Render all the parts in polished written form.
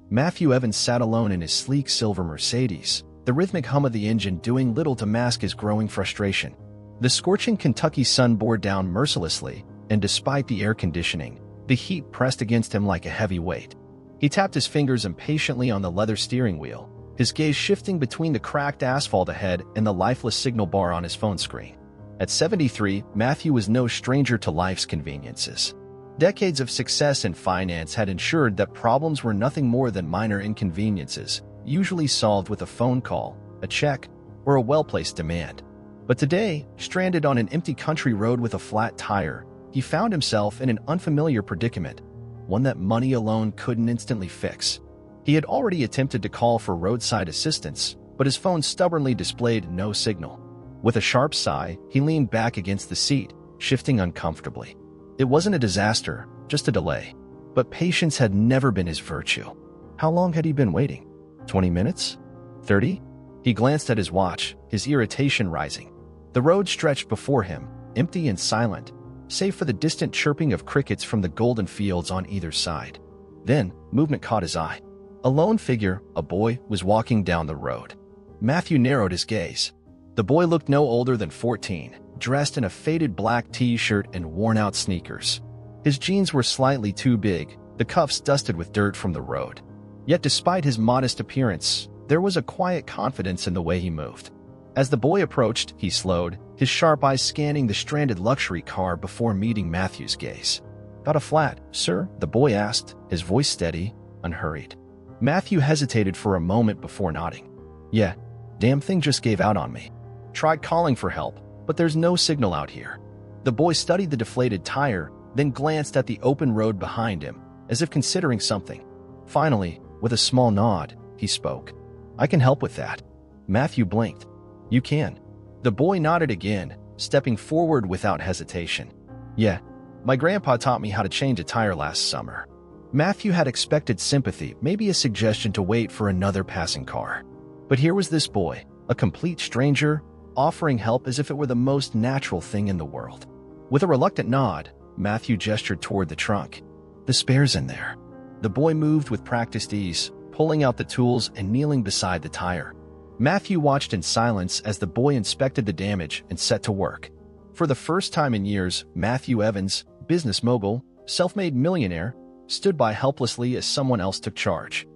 Matthew Evans sat alone in his sleek silver Mercedes, the rhythmic hum of the engine doing little to mask his growing frustration. The scorching Kentucky sun bore down mercilessly, and despite the air conditioning, the heat pressed against him like a heavy weight. He tapped his fingers impatiently on the leather steering wheel, his gaze shifting between the cracked asphalt ahead and the lifeless signal bar on his phone screen. At 73, Matthew was no stranger to life's conveniences. Decades of success in finance had ensured that problems were nothing more than minor inconveniences, usually solved with a phone call, a check, or a well-placed demand. But today, stranded on an empty country road with a flat tire, he found himself in an unfamiliar predicament, one that money alone couldn't instantly fix. He had already attempted to call for roadside assistance, but his phone stubbornly displayed no signal. With a sharp sigh, he leaned back against the seat, shifting uncomfortably. It wasn't a disaster, just a delay. But patience had never been his virtue. How long had he been waiting? 20 minutes? 30? He glanced at his watch, his irritation rising. The road stretched before him, empty and silent, save for the distant chirping of crickets from the golden fields on either side. Then, movement caught his eye. A lone figure, a boy, was walking down the road. Matthew narrowed his gaze. The boy looked no older than 14, dressed in a faded black t-shirt and worn-out sneakers. His jeans were slightly too big, the cuffs dusted with dirt from the road. Yet despite his modest appearance, there was a quiet confidence in the way he moved. As the boy approached, he slowed, his sharp eyes scanning the stranded luxury car before meeting Matthew's gaze. "Got a flat, sir?" the boy asked, his voice steady, unhurried. Matthew hesitated for a moment before nodding. "Yeah, damn thing just gave out on me. Tried calling for help, but there's no signal out here." The boy studied the deflated tire, then glanced at the open road behind him, as if considering something. Finally, with a small nod, he spoke. "I can help with that." Matthew blinked. "You can?" The boy nodded again, stepping forward without hesitation. "Yeah, my grandpa taught me how to change a tire last summer." Matthew had expected sympathy, maybe a suggestion to wait for another passing car. But here was this boy, a complete stranger, offering help as if it were the most natural thing in the world. With a reluctant nod, Matthew gestured toward the trunk. "The spare's in there." The boy moved with practiced ease, pulling out the tools and kneeling beside the tire. Matthew watched in silence as the boy inspected the damage and set to work. For the first time in years, Matthew Evans, business mogul, self-made millionaire, stood by helplessly as someone else took charge.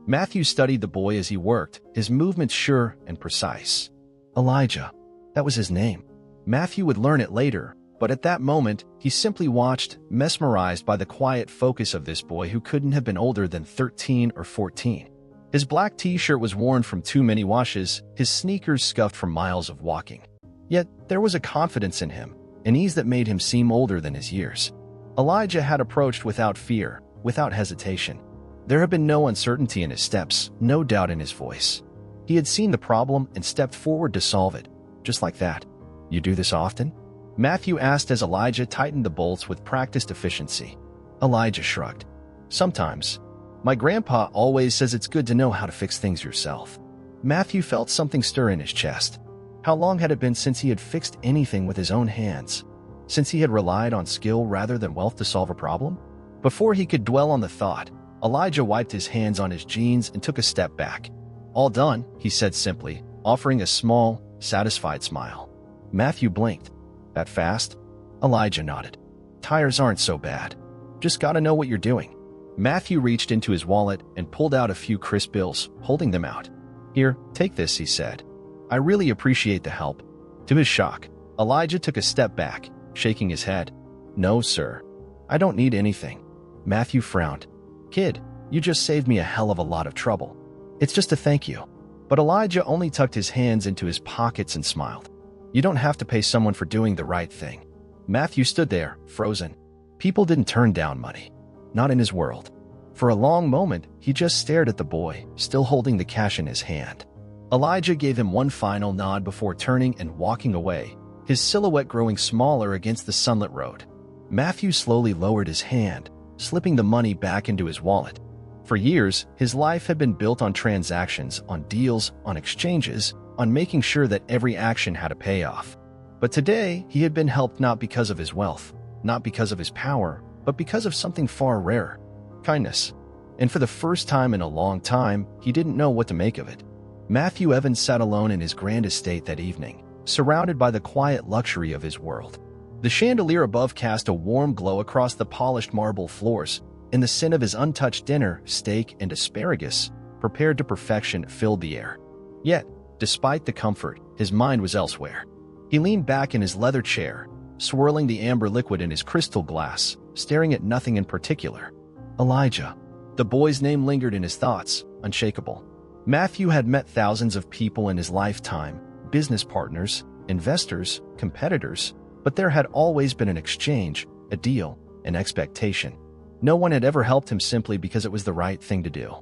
Matthew studied the boy as he worked, his movements sure and precise. Elijah. That was his name. Matthew would learn it later, but at that moment, he simply watched, mesmerized by the quiet focus of this boy who couldn't have been older than 13 or 14. His black t-shirt was worn from too many washes, his sneakers scuffed from miles of walking. Yet, there was a confidence in him, an ease that made him seem older than his years. Elijah had approached without fear, without hesitation. There had been no uncertainty in his steps, no doubt in his voice. He had seen the problem and stepped forward to solve it, just like that. "You do this often?" Matthew asked as Elijah tightened the bolts with practiced efficiency. Elijah shrugged. "Sometimes. My grandpa always says it's good to know how to fix things yourself." Matthew felt something stir in his chest. How long had it been since he had fixed anything with his own hands? Since he had relied on skill rather than wealth to solve a problem? Before he could dwell on the thought, Elijah wiped his hands on his jeans and took a step back. "All done," he said simply, offering a small, satisfied smile. Matthew blinked. "That fast?" Elijah nodded. "Tires aren't so bad. Just gotta know what you're doing." Matthew reached into his wallet and pulled out a few crisp bills, holding them out. "Here, take this," he said. "I really appreciate the help." To his shock, Elijah took a step back, shaking his head. "No, sir. I don't need anything." Matthew frowned. "Kid, you just saved me a hell of a lot of trouble. It's just a thank you." But Elijah only tucked his hands into his pockets and smiled. "You don't have to pay someone for doing the right thing." Matthew stood there, frozen. People didn't turn down money. Not in his world. For a long moment, he just stared at the boy, still holding the cash in his hand. Elijah gave him one final nod before turning and walking away, his silhouette growing smaller against the sunlit road. Matthew slowly lowered his hand, slipping the money back into his wallet. For years, his life had been built on transactions, on deals, on exchanges, on making sure that every action had a payoff. But today, he had been helped not because of his wealth, not because of his power, but because of something far rarer: kindness. and for the first time in a long time, he didn't know what to make of it. Matthew Evans sat alone in his grand estate that evening, surrounded by the quiet luxury of his world. The chandelier above cast a warm glow across the polished marble floors, and the scent of his untouched dinner, steak and asparagus, prepared to perfection, filled the air. Yet, despite the comfort, his mind was elsewhere. He leaned back in his leather chair, swirling the amber liquid in his crystal glass, staring at nothing in particular. Elijah. The boy's name lingered in his thoughts, unshakable. Matthew had met thousands of people in his lifetime, business partners, investors, competitors, but there had always been an exchange, a deal, an expectation. No one had ever helped him simply because it was the right thing to do.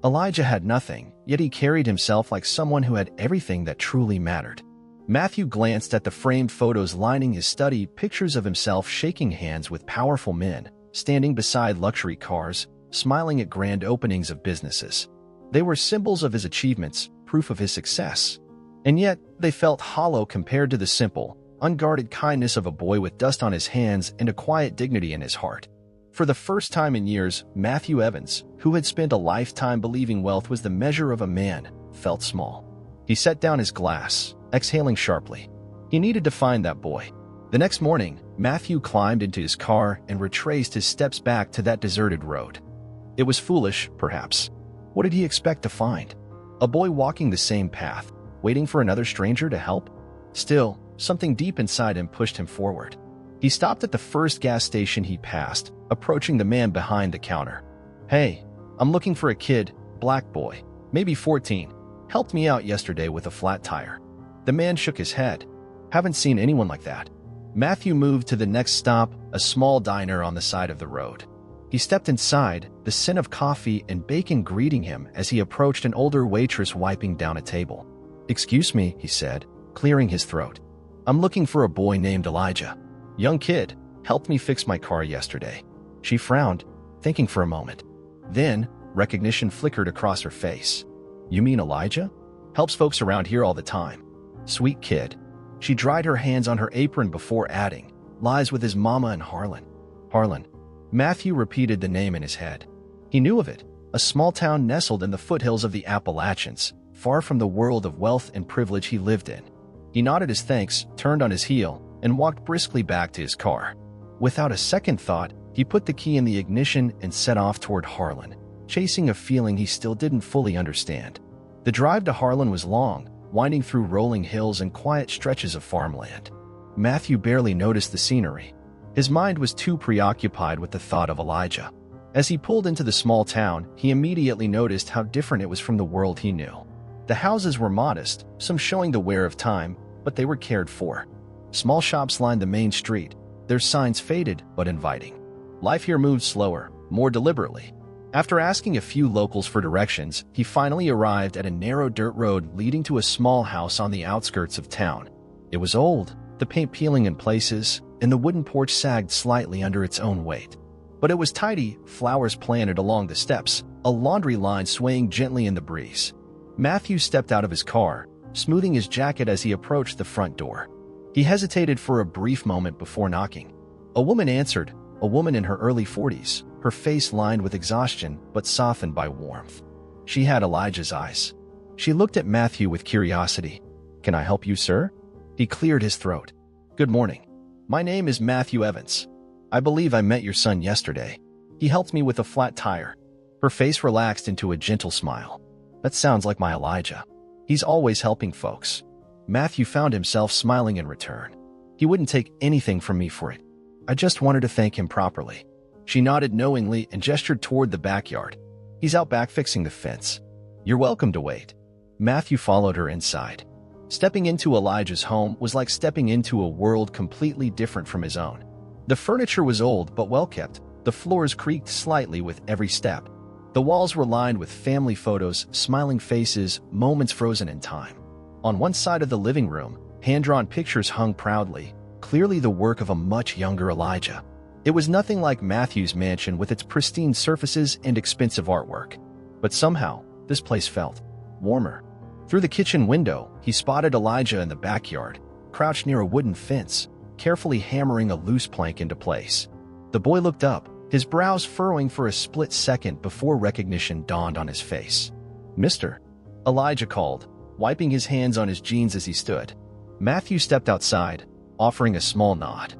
Elijah had nothing, yet he carried himself like someone who had everything that truly mattered. Matthew glanced at the framed photos lining his study, pictures of himself shaking hands with powerful men, standing beside luxury cars, smiling at grand openings of businesses. They were symbols of his achievements, proof of his success. And yet, they felt hollow compared to the simple, unguarded kindness of a boy with dust on his hands and a quiet dignity in his heart. For the first time in years, Matthew Evans, who had spent a lifetime believing wealth was the measure of a man, felt small. He set down his glass, exhaling sharply. He needed to find that boy. The next morning, Matthew climbed into his car and retraced his steps back to that deserted road. It was foolish, perhaps. What did he expect to find? A boy walking the same path, waiting for another stranger to help? Still, something deep inside him pushed him forward. He stopped at the first gas station he passed, approaching the man behind the counter. "Hey, I'm looking for a kid, black boy, maybe 14. Helped me out yesterday with a flat tire." The man shook his head. "Haven't seen anyone like that." Matthew moved to the next stop, a small diner on the side of the road. He stepped inside, the scent of coffee and bacon greeting him as he approached an older waitress wiping down a table. "Excuse me," he said, clearing his throat. "I'm looking for a boy named Elijah. Young kid, helped me fix my car yesterday." She frowned, thinking for a moment. Then, recognition flickered across her face. "You mean Elijah? Helps folks around here all the time. Sweet kid." She dried her hands on her apron before adding, "Lies with his mama in Harlan." Harlan. Matthew repeated the name in his head. He knew of it, a small town nestled in the foothills of the Appalachians, far from the world of wealth and privilege he lived in. He nodded his thanks, turned on his heel, and walked briskly back to his car. Without a second thought, he put the key in the ignition and set off toward Harlan, chasing a feeling he still didn't fully understand. The drive to Harlan was long, winding through rolling hills and quiet stretches of farmland. Matthew barely noticed the scenery. His mind was too preoccupied with the thought of Elijah. As he pulled into the small town, he immediately noticed how different it was from the world he knew. The houses were modest, some showing the wear of time, but they were cared for. Small shops lined the main street, their signs faded but inviting. Life here moved slower, more deliberately. After asking a few locals for directions, he finally arrived at a narrow dirt road leading to a small house on the outskirts of town. It was old, the paint peeling in places, and the wooden porch sagged slightly under its own weight. But it was tidy, flowers planted along the steps, a laundry line swaying gently in the breeze. Matthew stepped out of his car, smoothing his jacket as he approached the front door. He hesitated for a brief moment before knocking. A woman answered, a woman in her early 40s, her face lined with exhaustion but softened by warmth. She had Elijah's eyes. She looked at Matthew with curiosity. "Can I help you, sir?" He cleared his throat. "Good morning. My name is Matthew Evans. I believe I met your son yesterday. He helped me with a flat tire." Her face relaxed into a gentle smile. "That sounds like my Elijah. He's always helping folks." Matthew found himself smiling in return. "He wouldn't take anything from me for it. I just wanted to thank him properly." She nodded knowingly and gestured toward the backyard. "He's out back fixing the fence. You're welcome to wait." Matthew followed her inside. Stepping into Elijah's home was like stepping into a world completely different from his own. The furniture was old but well-kept. The floors creaked slightly with every step. The walls were lined with family photos, smiling faces, moments frozen in time. On one side of the living room, hand-drawn pictures hung proudly, clearly the work of a much younger Elijah. It was nothing like Matthew's mansion with its pristine surfaces and expensive artwork. But somehow, this place felt warmer. Through the kitchen window, he spotted Elijah in the backyard, crouched near a wooden fence, carefully hammering a loose plank into place. The boy looked up, his brows furrowing for a split second before recognition dawned on his face. "Mister," Elijah called, wiping his hands on his jeans as he stood. Matthew stepped outside, offering a small nod.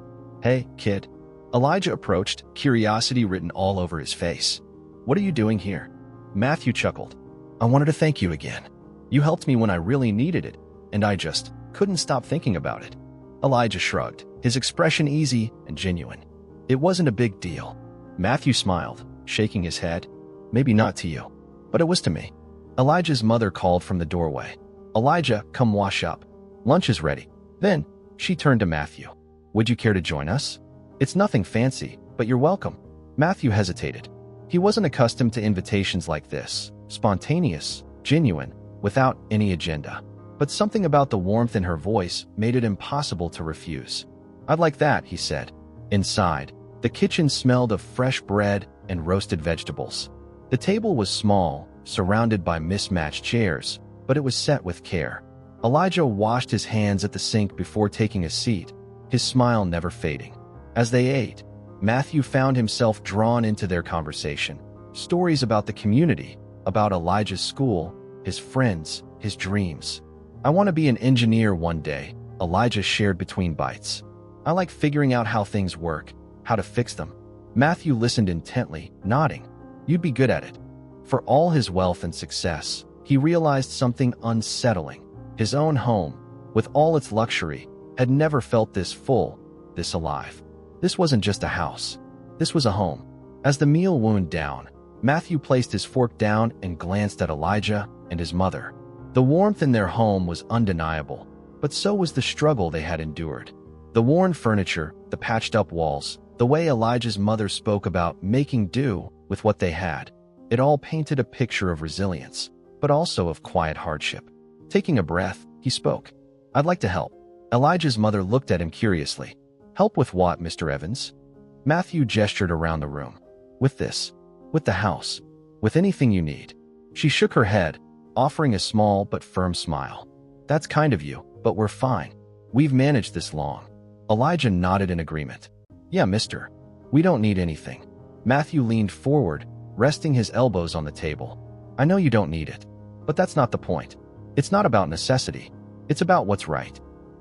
"Hey, kid." Elijah approached, curiosity written all over his face. "What are you doing here?" Matthew chuckled. "I wanted to thank you again. You helped me when I really needed it, and I just couldn't stop thinking about it." Elijah shrugged, his expression easy and genuine. "It wasn't a big deal." Matthew smiled, shaking his head. "Maybe not to you, but it was to me." Elijah's mother called from the doorway. "Elijah, come wash up. Lunch is ready." Then she turned to Matthew. "Would you care to join us? It's nothing fancy, but you're welcome." Matthew hesitated. He wasn't accustomed to invitations like this, spontaneous, genuine, without any agenda. But something about the warmth in her voice made it impossible to refuse. "I'd like that," he said. Inside, the kitchen smelled of fresh bread and roasted vegetables. The table was small, surrounded by mismatched chairs, but it was set with care. Elijah washed his hands at the sink before taking a seat, his smile never fading. As they ate, Matthew found himself drawn into their conversation. Stories about the community, about Elijah's school, his friends, his dreams. "I want to be an engineer one day," Elijah shared between bites. "I like figuring out how things work, how to fix them." Matthew listened intently, nodding. "You'd be good at it." For all his wealth and success, he realized something unsettling. His own home, with all its luxury, had never felt this full, this alive. This wasn't just a house. This was a home. As the meal wound down, Matthew placed his fork down and glanced at Elijah and his mother. The warmth in their home was undeniable, but so was the struggle they had endured. The worn furniture, the patched-up walls, the way Elijah's mother spoke about making do with what they had. It all painted a picture of resilience, but also of quiet hardship. Taking a breath, he spoke. "I'd like to help." Elijah's mother looked at him curiously. "Help with what, Mr. Evans?" Matthew gestured around the room. "With this. With the house. With anything you need." She shook her head, offering a small but firm smile. "That's kind of you, but we're fine. We've managed this long." Elijah nodded in agreement. "Yeah, mister. We don't need anything." Matthew leaned forward, resting his elbows on the table. "I know you don't need it, but that's not the point. It's not about necessity. It's about what's right."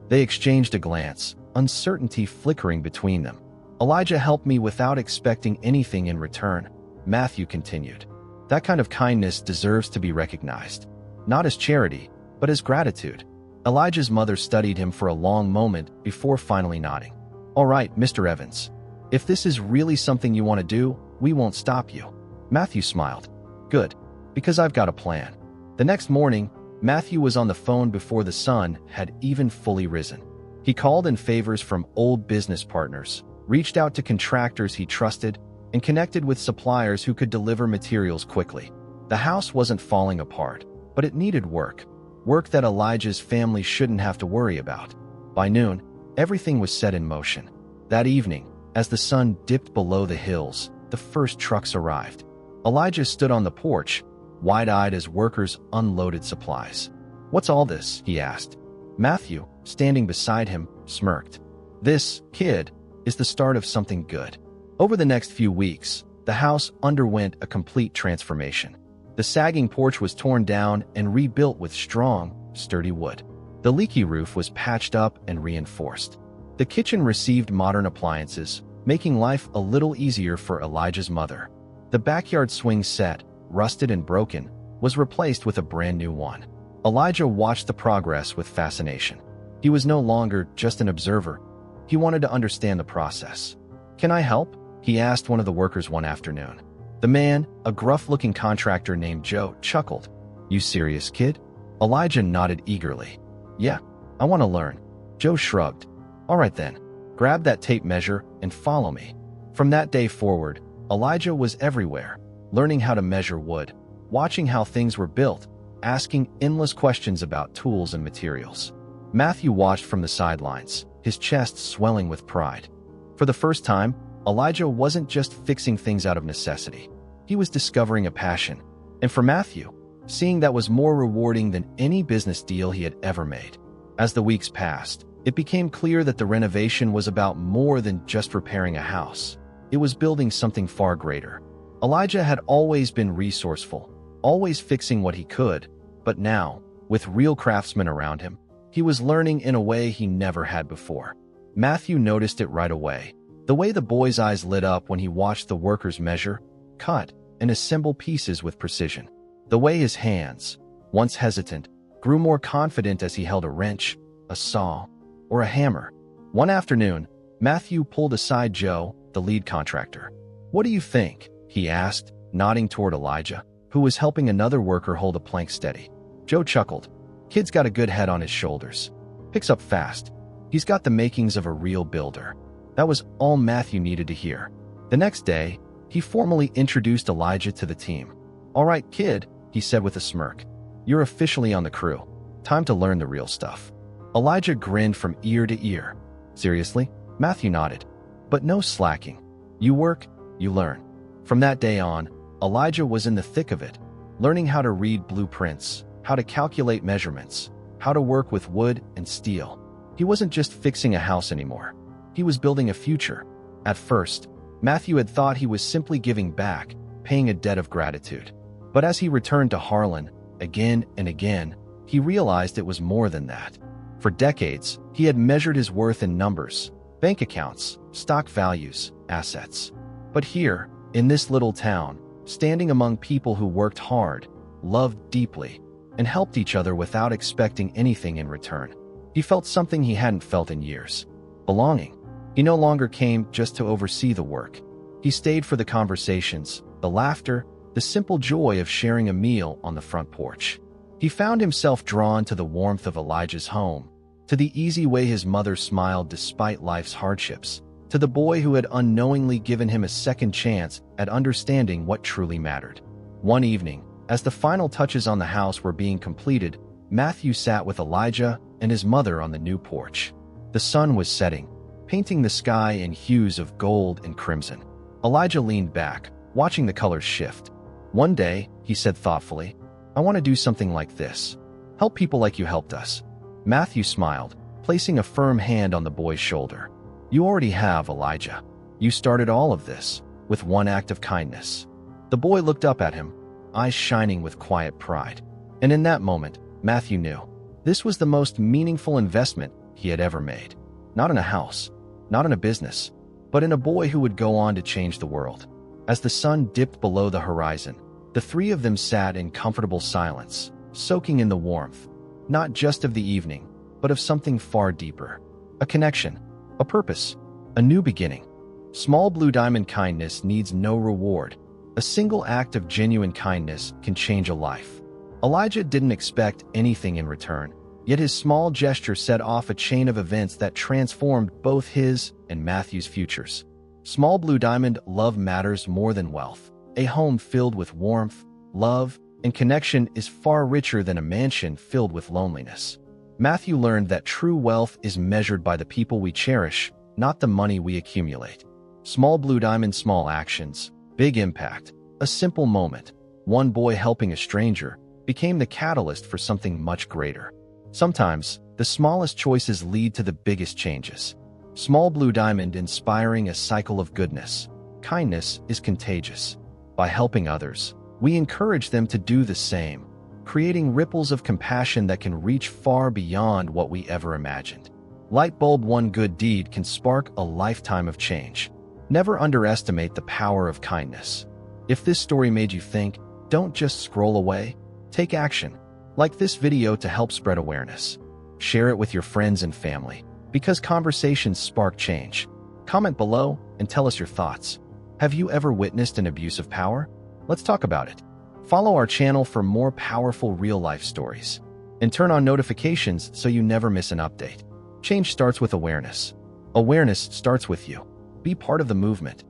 They exchanged a glance, uncertainty flickering between them. "Elijah helped me without expecting anything in return," Matthew continued. "That kind of kindness deserves to be recognized. Not as charity, but as gratitude." Elijah's mother studied him for a long moment before finally nodding. "All right, Mr. Evans. If this is really something you want to do, we won't stop you." Matthew smiled. "Good, because I've got a plan." The next morning, Matthew was on the phone before the sun had even fully risen. He called in favors from old business partners, reached out to contractors he trusted, and connected with suppliers who could deliver materials quickly. The house wasn't falling apart, but it needed work. Work that Elijah's family shouldn't have to worry about. By noon, everything was set in motion. That evening, as the sun dipped below the hills, the first trucks arrived. Elijah stood on the porch, wide-eyed as workers unloaded supplies. "What's all this?" he asked. Matthew, standing beside him, smirked. "This, kid, is the start of something good." Over the next few weeks, the house underwent a complete transformation. The sagging porch was torn down and rebuilt with strong, sturdy wood. The leaky roof was patched up and reinforced. The kitchen received modern appliances, making life a little easier for Elijah's mother. The backyard swing set, rusted and broken, was replaced with a brand new one. Elijah watched the progress with fascination. He was no longer just an observer. He wanted to understand the process. "Can I help?" he asked one of the workers one afternoon. The man, a gruff-looking contractor named Joe, chuckled. "You serious, kid?" Elijah nodded eagerly. "Yeah, I want to learn." Joe shrugged. "All right then, grab that tape measure and follow me." From that day forward, Elijah was everywhere, learning how to measure wood, watching how things were built, asking endless questions about tools and materials. Matthew watched from the sidelines, his chest swelling with pride. For the first time, Elijah wasn't just fixing things out of necessity. He was discovering a passion. And for Matthew, seeing that was more rewarding than any business deal he had ever made. As the weeks passed, it became clear that the renovation was about more than just repairing a house. It was building something far greater. Elijah had always been resourceful, always fixing what he could, but now, with real craftsmen around him, he was learning in a way he never had before. Matthew noticed it right away. The way the boy's eyes lit up when he watched the workers measure, cut, and assemble pieces with precision. The way his hands, once hesitant, grew more confident as he held a wrench, a saw, or a hammer. One afternoon, Matthew pulled aside Joe, the lead contractor. "What do you think?" he asked, nodding toward Elijah, who was helping another worker hold a plank steady. Joe chuckled. "Kid's got a good head on his shoulders. Picks up fast. He's got the makings of a real builder." That was all Matthew needed to hear. The next day, he formally introduced Elijah to the team. "All right, kid," he said with a smirk. "You're officially on the crew. Time to learn the real stuff." Elijah grinned from ear to ear. "Seriously?" Matthew nodded. "But no slacking. You work, you learn." From that day on, Elijah was in the thick of it, learning how to read blueprints, how to calculate measurements, how to work with wood and steel. He wasn't just fixing a house anymore. He was building a future. At first, Matthew had thought he was simply giving back, paying a debt of gratitude. But as he returned to Harlan, again and again, he realized it was more than that. For decades, he had measured his worth in numbers, bank accounts, stock values, assets. But here, in this little town, standing among people who worked hard, loved deeply, and helped each other without expecting anything in return, he felt something he hadn't felt in years: belonging. He no longer came just to oversee the work. He stayed for the conversations, the laughter, the simple joy of sharing a meal on the front porch. He found himself drawn to the warmth of Elijah's home, to the easy way his mother smiled despite life's hardships, to the boy who had unknowingly given him a second chance at understanding what truly mattered. One evening, as the final touches on the house were being completed, Matthew sat with Elijah and his mother on the new porch. The sun was setting, painting the sky in hues of gold and crimson. Elijah leaned back, watching the colors shift. "One day," he said thoughtfully, "I want to do something like this. Help people like you helped us." Matthew smiled, placing a firm hand on the boy's shoulder. "You already have, Elijah. You started all of this with one act of kindness." The boy looked up at him, eyes shining with quiet pride. And in that moment, Matthew knew this was the most meaningful investment he had ever made. Not in a house, not in a business, but in a boy who would go on to change the world. As the sun dipped below the horizon, the three of them sat in comfortable silence, soaking in the warmth, not just of the evening, but of something far deeper. A connection, a purpose, a new beginning. Small blue diamond kindness needs no reward. A single act of genuine kindness can change a life. Elijah didn't expect anything in return, yet his small gesture set off a chain of events that transformed both his and Matthew's futures. Small blue diamond love matters more than wealth. A home filled with warmth, love, and connection is far richer than a mansion filled with loneliness. Matthew learned that true wealth is measured by the people we cherish, not the money we accumulate. Small blue diamond, small actions, big impact. A simple moment, one boy helping a stranger, became the catalyst for something much greater. Sometimes, the smallest choices lead to the biggest changes. Small blue diamond, inspiring a cycle of goodness. Kindness is contagious. By helping others, we encourage them to do the same, creating ripples of compassion that can reach far beyond what we ever imagined. Light bulb, one good deed can spark a lifetime of change. Never underestimate the power of kindness. If this story made you think, don't just scroll away. Take action. Like this video to help spread awareness. Share it with your friends and family, because conversations spark change. Comment below and tell us your thoughts. Have you ever witnessed an abuse of power? Let's talk about it. Follow our channel for more powerful real-life stories. And turn on notifications so you never miss an update. Change starts with awareness. Awareness starts with you. Be part of the movement.